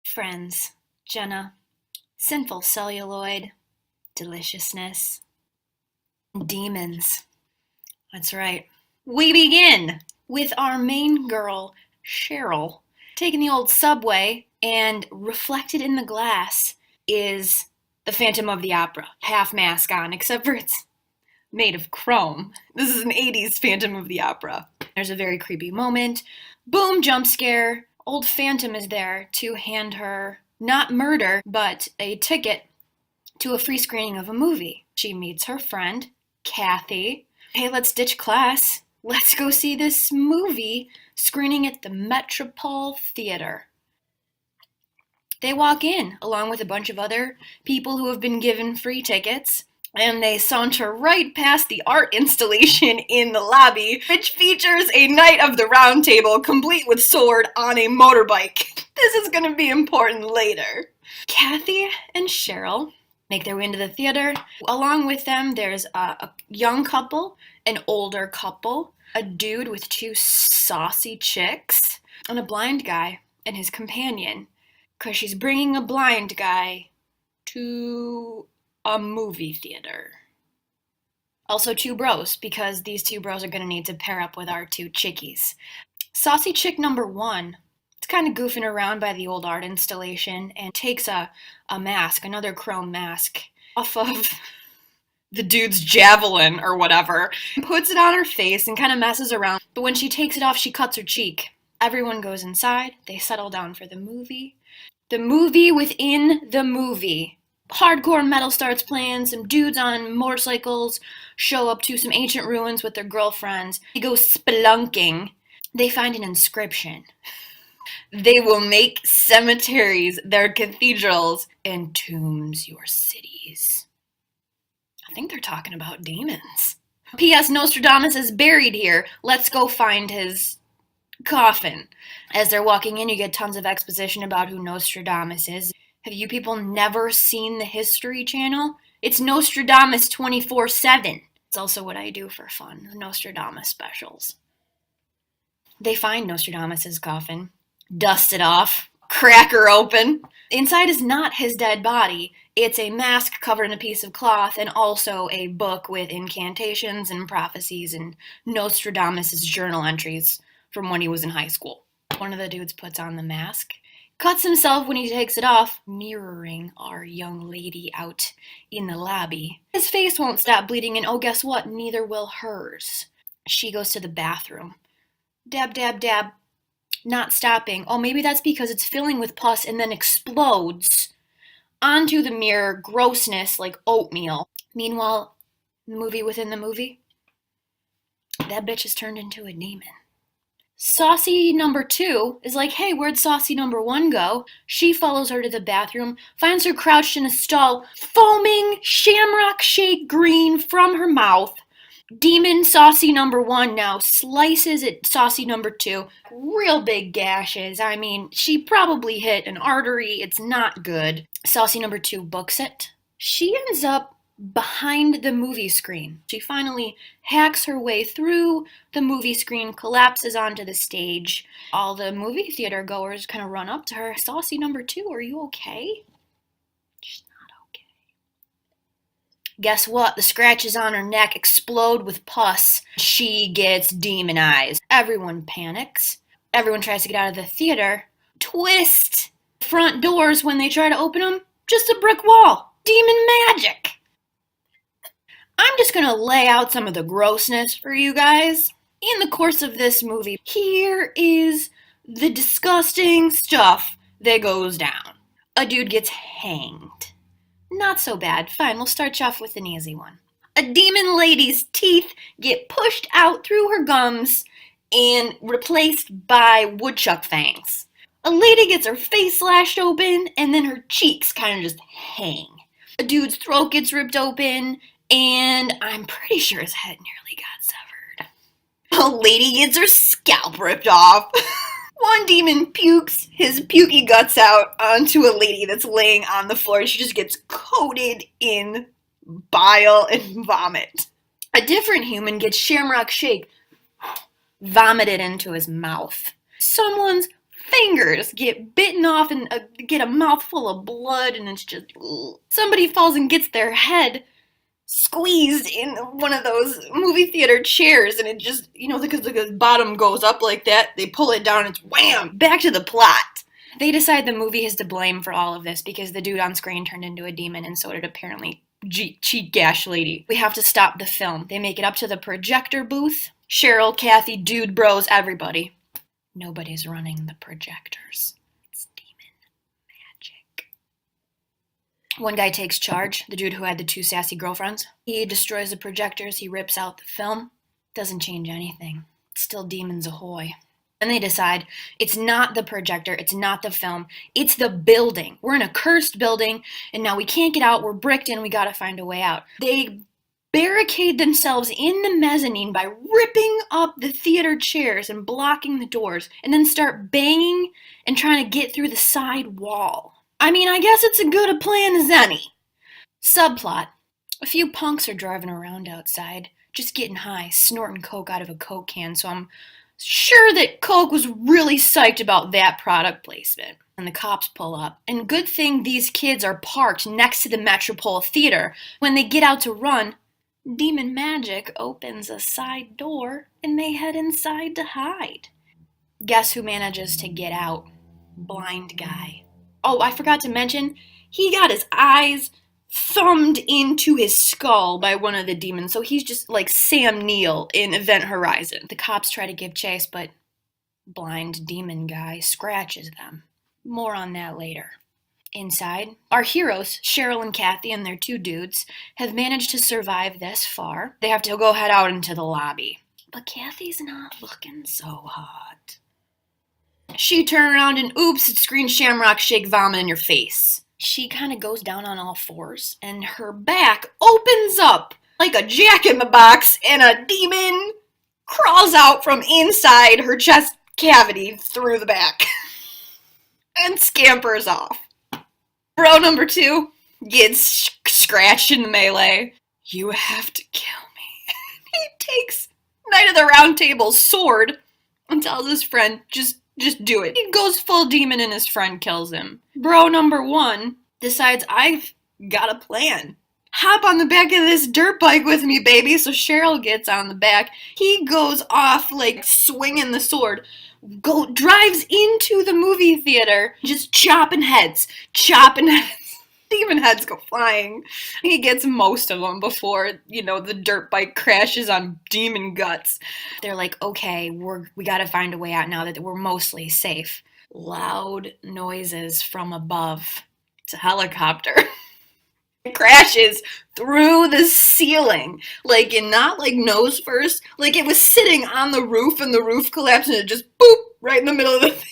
Friends, Jenna, sinful celluloid, deliciousness, demons. That's right. We begin with our main girl, Cheryl, taking the old subway, and reflected in the glass is the Phantom of the Opera, half mask on, except for it's made of chrome. This is an 80s Phantom of the Opera. There's a very creepy moment. Boom, jump scare. Old Phantom is there to hand her not murder, but a ticket to a free screening of a movie. She meets her friend, Kathy. Hey, let's ditch class. Let's go see this movie screening at the Metropole Theater. They walk in, along with a bunch of other people who have been given free tickets, and they saunter right past the art installation in the lobby, which features a Knight of the Round Table complete with sword on a motorbike. This is going to be important later. Kathy and Cheryl make their way into the theater. Along with them, there's a young couple, an older couple, a dude with two saucy chicks, and a blind guy and his companion, because she's bringing a blind guy to a movie theater. Also two bros, because these two bros are going to need to pair up with our two chickies. Saucy chick number one, it's kind of goofing around by the old art installation and takes a mask, another chrome mask, off of the dude's javelin or whatever, puts it on her face and kind of messes around. But when she takes it off, she cuts her cheek. Everyone goes inside. They settle down for the movie. The movie within the movie. Hardcore metal starts playing. Some dudes on motorcycles show up to some ancient ruins with their girlfriends. They go spelunking. They find an inscription. They will make cemeteries their cathedrals and tombs your cities. I think they're talking about demons. P.S. Nostradamus is buried here. Let's go find his coffin. As they're walking in, you get tons of exposition about who Nostradamus is. Have you people never seen the History Channel? It's Nostradamus 24/7. It's also what I do for fun, the Nostradamus specials. They find Nostradamus' coffin, dust it off, crack her open. Inside is not his dead body. It's a mask covered in a piece of cloth and also a book with incantations and prophecies and Nostradamus' journal entries from when he was in high school. One of the dudes puts on the mask, cuts himself when he takes it off, mirroring our young lady out in the lobby. His face won't stop bleeding, and oh, guess what? Neither will hers. She goes to the bathroom. Dab, dab, dab. Not stopping. Oh, maybe that's because it's filling with pus and then explodes onto the mirror, grossness like oatmeal. Meanwhile, the movie within the movie, that bitch has turned into a demon. Saucy number two is like, hey, where'd saucy number one go? She follows her to the bathroom, finds her crouched in a stall, foaming shamrock shake green from her mouth. Demon saucy number one now slices at saucy number two. Real big gashes. I mean, she probably hit an artery. It's not good. Saucy number two books it. She ends up behind the movie screen. She finally hacks her way through the movie screen, collapses onto the stage. All the movie theater goers kind of run up to her. Saucy number two, are you okay? She's not okay. Guess what? The scratches on her neck explode with pus. She gets demonized. Everyone panics. Everyone tries to get out of the theater. Twist! Front doors, when they try to open them, just a brick wall. Demon magic! I'm just gonna lay out some of the grossness for you guys. In the course of this movie, here is the disgusting stuff that goes down. A dude gets hanged. Not so bad. Fine, we'll start you off with an easy one. A demon lady's teeth get pushed out through her gums and replaced by woodchuck fangs. A lady gets her face slashed open and then her cheeks kind of just hang. A dude's throat gets ripped open and I'm pretty sure his head nearly got severed. A lady gets her scalp ripped off. One demon pukes his pukey guts out onto a lady that's laying on the floor. She just gets coated in bile and vomit. A different human gets shamrock shake vomited into his mouth. Someone's fingers fingers get bitten off and get a mouthful of blood, and it's just, ugh. Somebody falls and gets their head squeezed in one of those movie theater chairs, and it just, because the bottom goes up like that, they pull it down, and it's wham! Back to the plot. They decide the movie is to blame for all of this because the dude on screen turned into a demon, and so did apparently Cheat Gash Lady. We have to stop the film. They make it up to the projector booth. Cheryl, Kathy, dude, bros, everybody. Nobody's running the projectors. It's demon magic. One guy takes charge, the dude who had the 2 sassy girlfriends. He destroys the projectors, he rips out the film. Doesn't change anything. It's still demons ahoy. And they decide it's not the projector, it's not the film, it's the building. We're in a cursed building, and now we can't get out, we're bricked in, we gotta find a way out. They barricade themselves in the mezzanine by ripping up the theater chairs and blocking the doors, and then start banging and trying to get through the side wall. I mean, I guess it's as good a plan as any. Subplot. A few punks are driving around outside, just getting high, snorting coke out of a Coke can, so I'm sure that Coke was really psyched about that product placement. And the cops pull up. And good thing these kids are parked next to the Metropole Theater. When they get out to run, demon magic opens a side door and they head inside to hide. Guess who manages to get out? Blind guy. Oh, I forgot to mention, he got his eyes thumbed into his skull by one of the demons, so he's just like Sam Neill in Event Horizon. The cops try to give chase, but blind demon guy scratches them. More on that later. Inside, our heroes, Cheryl and Kathy and their 2 dudes, have managed to survive this far. They have to go head out into the lobby. But Kathy's not looking so hot. She turned around and oops, it's green shamrock shake vomit in your face. She kind of goes down on all 4s, and her back opens up like a jack-in-the-box, and a demon crawls out from inside her chest cavity through the back and scampers off. Bro number 2 gets scratched in the melee. You have to kill me. He takes Knight of the Round Table's sword and tells his friend, just do it. He goes full demon and his friend kills him. Bro number 1 decides, I've got a plan. Hop on the back of this dirt bike with me, baby. So Cheryl gets on the back. He goes off like swinging the sword. Drives into the movie theater, just chopping heads. Demon heads go flying. He gets most of them before, the dirt bike crashes on demon guts. They're like, okay, we gotta find a way out now that we're mostly safe. Loud noises from above. It's a helicopter. It crashes through the ceiling. Not nose first. It was sitting on the roof and the roof collapsed and it just boop right in the middle of the theater.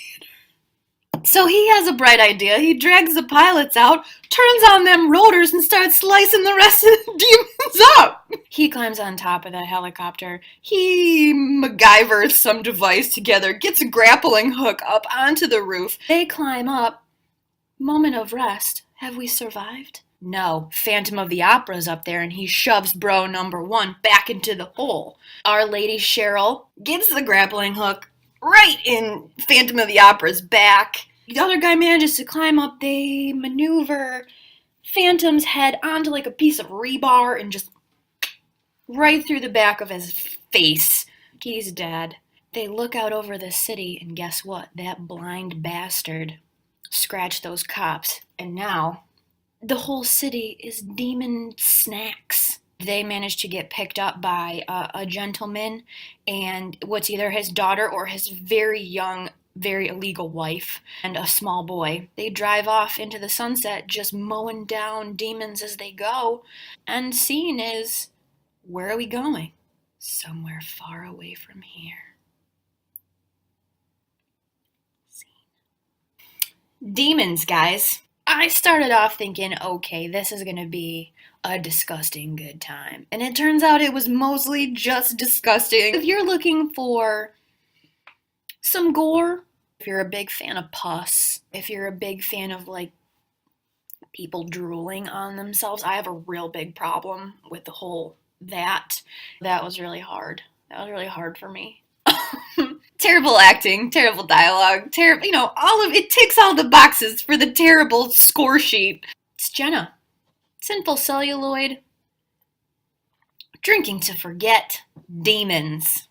So he has a bright idea. He drags the pilots out, turns on them rotors, and starts slicing the rest of the demons up. He climbs on top of the helicopter. He MacGyvers some device together, gets a grappling hook up onto the roof. They climb up. Moment of rest. Have we survived? No. Phantom of the Opera's up there, and he shoves bro number 1 back into the hole. Our lady Cheryl gets the grappling hook right in Phantom of the Opera's back. The other guy manages to climb up. They maneuver Phantom's head onto a piece of rebar and just right through the back of his face. He's dead. They look out over the city, and guess what? That blind bastard scratched those cops, and now the whole city is demon snacks. They manage to get picked up by a gentleman and what's either his daughter or his very young, very illegal wife and a small boy. They drive off into the sunset, just mowing down demons as they go. And scene is, where are we going? Somewhere far away from here. Demons, guys. I started off thinking, okay, this is gonna be a disgusting good time. And it turns out it was mostly just disgusting. If you're looking for some gore, if you're a big fan of pus, if you're a big fan of people drooling on themselves, I have a real big problem with the whole that. That was really hard. That was really hard for me. Terrible acting, terrible dialogue, terrible, all of it ticks all the boxes for the terrible score sheet. It's Jenna. Sinful celluloid. Drinking to forget. Demons.